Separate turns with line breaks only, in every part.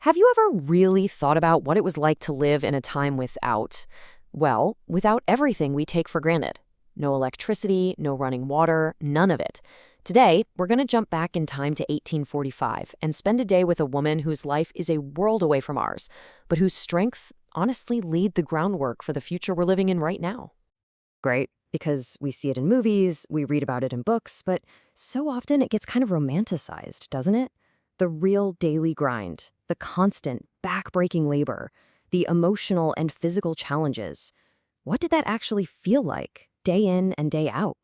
Have you ever really thought about what it was like to live in a time without everything we take for granted? No electricity, no running water, none of it. Today, we're going to jump back in time to 1845 and spend a day with a woman whose life is a world away from ours, but whose strength honestly laid the groundwork for the future we're living in right now. Great, because we see it in movies, we read about it in books, but so often it gets kind of romanticized, doesn't it? The real daily grind, the constant, back-breaking labor, the emotional and physical challenges. What did that actually feel like, day in and day out?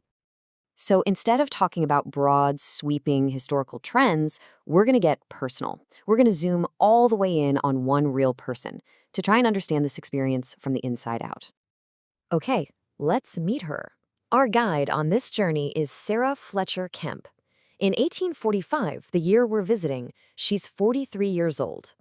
So instead of talking about broad, sweeping historical trends, we're going to get personal. We're going to zoom all the way in on one real person to try and understand this experience from the inside out. Okay, let's meet her. Our guide on this journey is Sarah Fletcher Kemp. In 1845, the year we're visiting, she's 43 years old.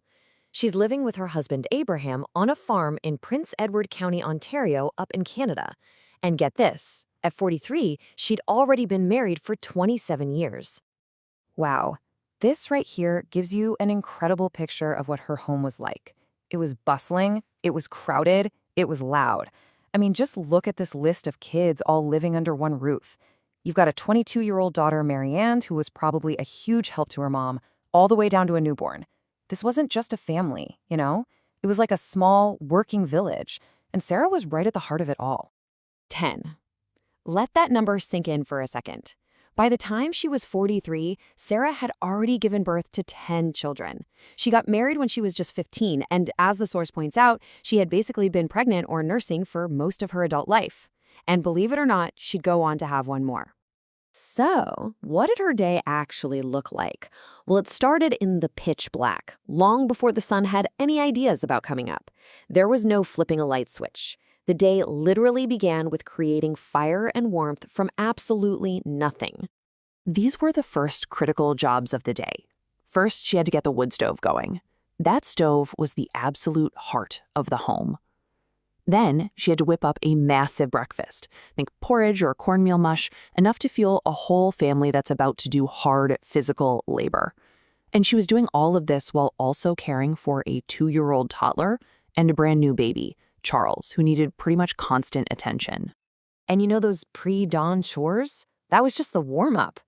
She's living with her husband Abraham on a farm in Prince Edward County, Ontario, up in Canada. And get this, at 43, she'd already been married for 27 years. Wow, this right here gives you an incredible picture of what her home was like. It was bustling, it was crowded, it was loud. I mean, just look at this list of kids all living under one roof. You've got a 22-year-old daughter, Marianne, who was probably a huge help to her mom, all the way down to a newborn. This wasn't just a family, you know? It was like a small, working village, and Sarah was right at the heart of it all. 10. Let that number sink in for a second. By the time she was 43, Sarah had already given birth to 10 children. She got married when she was just 15, and as the source points out, she had basically been pregnant or nursing for most of her adult life. And believe it or not, she'd go on to have one more. So, what did her day actually look like? Well, it started in the pitch black, long before the sun had any ideas about coming up. There was no flipping a light switch. The day literally began with creating fire and warmth from absolutely nothing. These were the first critical jobs of the day. First, she had to get the wood stove going. That stove was the absolute heart of the home. Then, she had to whip up a massive breakfast. Think porridge or cornmeal mush, enough to fuel a whole family that's about to do hard physical labor. And she was doing all of this while also caring for a 2-year-old toddler and a brand new baby, Charles, who needed pretty much constant attention. And you know those pre-dawn chores? That was just the warm-up.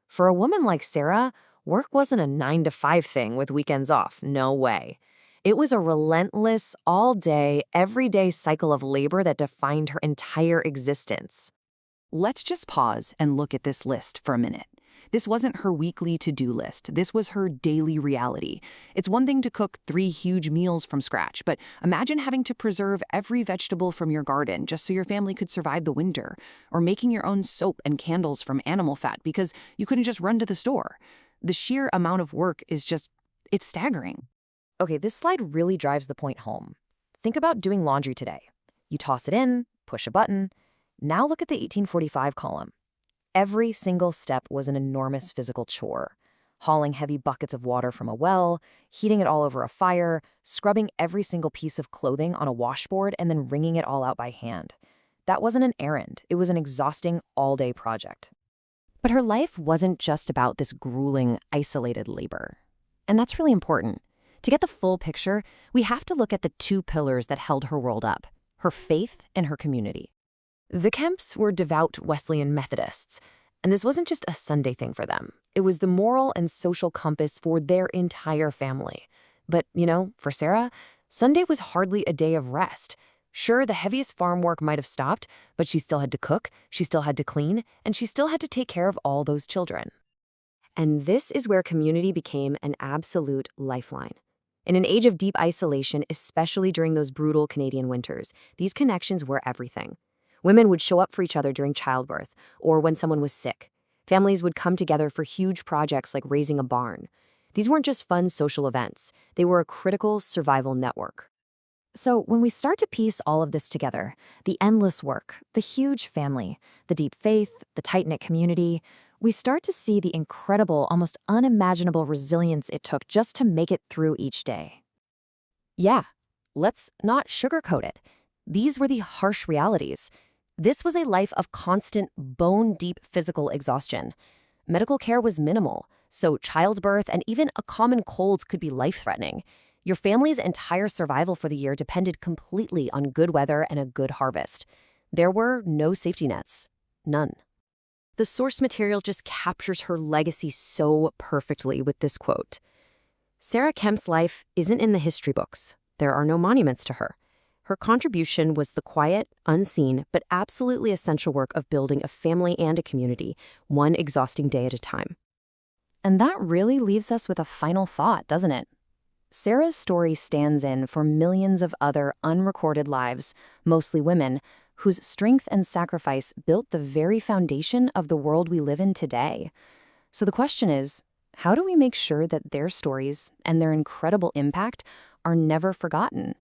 For a woman like Sarah, work wasn't a 9-to-5 thing with weekends off. No way. It was a relentless, all-day, everyday cycle of labor that defined her entire existence. Let's just pause and look at this list for a minute. This wasn't her weekly to-do list. This was her daily reality. It's one thing to cook 3 huge meals from scratch, but imagine having to preserve every vegetable from your garden just so your family could survive the winter, or making your own soap and candles from animal fat because you couldn't just run to the store. The sheer amount of work is it's staggering. Okay, this slide really drives the point home. Think about doing laundry today. You toss it in, push a button. Now look at the 1845 column. Every single step was an enormous physical chore. Hauling heavy buckets of water from a well, heating it all over a fire, scrubbing every single piece of clothing on a washboard, and then wringing it all out by hand. That wasn't an errand. It was an exhausting all-day project. But her life wasn't just about this grueling, isolated labor. And that's really important. To get the full picture, we have to look at the 2 pillars that held her world up, her faith and her community. The Kemps were devout Wesleyan Methodists, and this wasn't just a Sunday thing for them. It was the moral and social compass for their entire family. But, for Sarah, Sunday was hardly a day of rest. Sure, the heaviest farm work might have stopped, but she still had to cook, she still had to clean, and she still had to take care of all those children. And this is where community became an absolute lifeline. In an age of deep isolation, especially during those brutal Canadian winters, these connections were everything. Women would show up for each other during childbirth or when someone was sick. Families would come together for huge projects like raising a barn. These weren't just fun social events. They were a critical survival network. So when we start to piece all of this together, the endless work, the huge family, the deep faith, the tight-knit community, we start to see the incredible, almost unimaginable resilience it took just to make it through each day. Yeah, let's not sugarcoat it. These were the harsh realities. This was a life of constant, bone-deep physical exhaustion. Medical care was minimal, so childbirth and even a common cold could be life-threatening. Your family's entire survival for the year depended completely on good weather and a good harvest. There were no safety nets. None. The source material just captures her legacy so perfectly with this quote. Sarah Kemp's life isn't in the history books. There are no monuments to her. Her contribution was the quiet, unseen, but absolutely essential work of building a family and a community, one exhausting day at a time. And that really leaves us with a final thought, doesn't it? Sarah's story stands in for millions of other unrecorded lives, mostly women, whose strength and sacrifice built the very foundation of the world we live in today. So the question is, how do we make sure that their stories and their incredible impact are never forgotten?